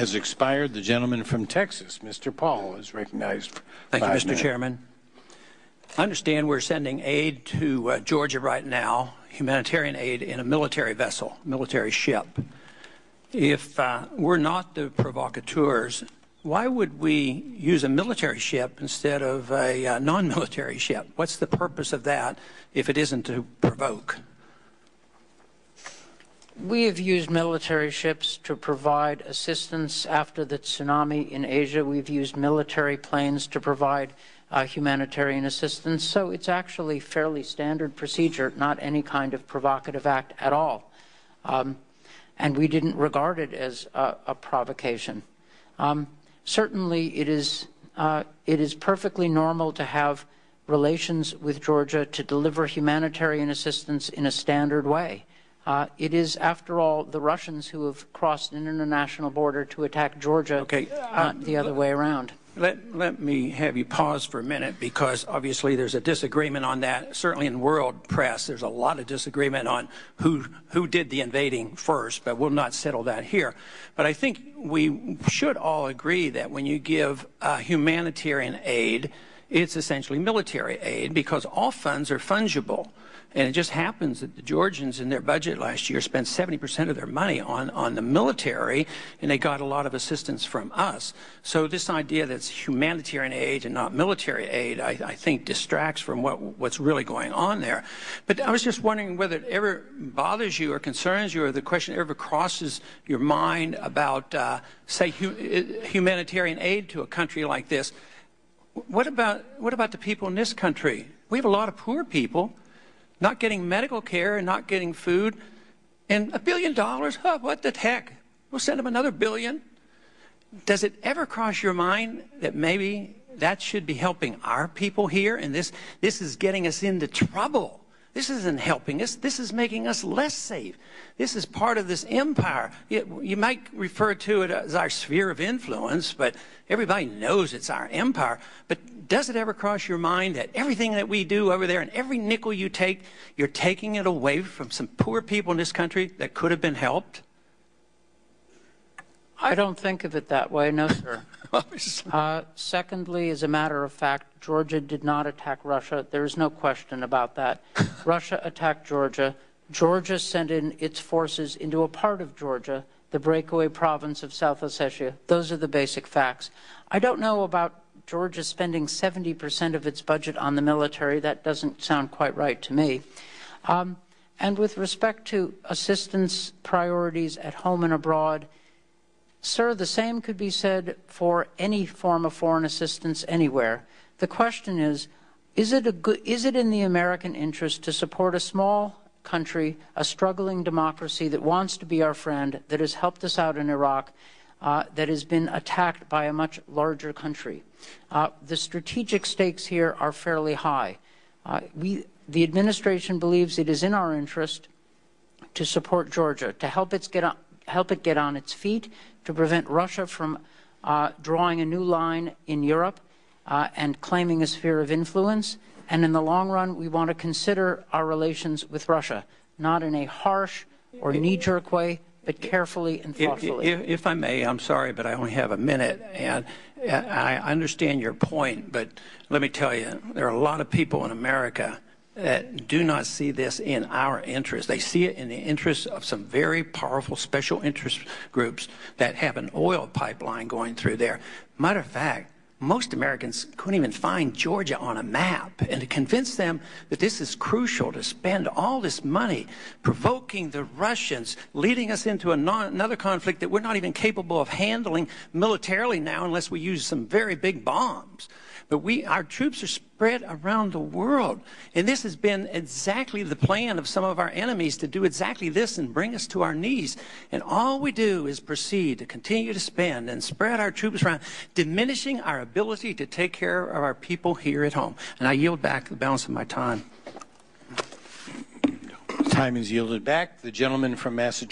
has expired. The gentleman from Texas, Mr. Paul, is recognized for Thank you, 5 Mr. minutes. Chairman. I understand we're sending aid to Georgia right now, humanitarian aid in a military vessel, military ship. If we're not the provocateurs, why would we use a military ship instead of a non-military ship? What's the purpose of that if it isn't to provoke? We have used military ships to provide assistance after the tsunami in Asia. We've used military planes to provide humanitarian assistance. So it's actually fairly standard procedure, not any kind of provocative act at all. And we didn't regard it as a provocation. Certainly it is perfectly normal to have relations with Georgia to deliver humanitarian assistance in a standard way. It is, after all, the Russians who have crossed an international border to attack Georgia, not the other way around. Let me have you pause for a minute, because obviously there's a disagreement on that. Certainly in world press, there's a lot of disagreement on who did the invading first, but we'll not settle that here. But I think we should all agree that when you give humanitarian aid, it's essentially military aid, because all funds are fungible. And it just happens that the Georgians in their budget last year spent 70% of their money on the military, and they got a lot of assistance from us. So this idea that it's humanitarian aid and not military aid, I think distracts from what's really going on there. But I was just wondering whether it ever bothers you or concerns you, or the question ever crosses your mind about, say, humanitarian aid to a country like this. What about the people in this country? We have a lot of poor people not getting medical care and not getting food. And $1 billion, huh, what the heck? We'll send them another $1 billion. Does it ever cross your mind that maybe that should be helping our people here? And this is getting us into trouble. This isn't helping us. This is making us less safe. This is part of this empire. You might refer to it as our sphere of influence, but everybody knows it's our empire. But does it ever cross your mind that everything that we do over there and every nickel you take, you're taking it away from some poor people in this country that could have been helped? I don't think of it that way, no, sir. Secondly, as a matter of fact, Georgia did not attack Russia. There is no question about that. Russia attacked Georgia. Georgia sent in its forces into a part of Georgia, the breakaway province of South Ossetia. Those are the basic facts. I don't know about Georgia spending 70% of its budget on the military. That doesn't sound quite right to me. And with respect to assistance priorities at home and abroad, sir, the same could be said for any form of foreign assistance anywhere. The question is it in the American interest to support a small country, a struggling democracy that wants to be our friend, that has helped us out in Iraq, that has been attacked by a much larger country? The strategic stakes here are fairly high. The administration believes it is in our interest to support Georgia, to help it get on its feet, to prevent Russia from drawing a new line in Europe and claiming a sphere of influence. And in the long run, we want to consider our relations with Russia, not in a harsh or knee-jerk way, but carefully and thoughtfully. If I may, I'm sorry, but I only have a minute, and I understand your point, but let me tell you, there are a lot of people in America that do not see this in our interest. They see it in the interest of some very powerful special interest groups that have an oil pipeline going through there. Matter of fact, most Americans couldn't even find Georgia on a map, and to convince them that this is crucial to spend all this money provoking the Russians, leading us into another conflict that we're not even capable of handling militarily now unless we use some very big bombs. But our troops are spread around the world. And this has been exactly the plan of some of our enemies, to do exactly this and bring us to our knees. And all we do is proceed to continue to spend and spread our troops around, diminishing our ability to take care of our people here at home. And I yield back the balance of my time. Time is yielded back. The gentleman from Massachusetts.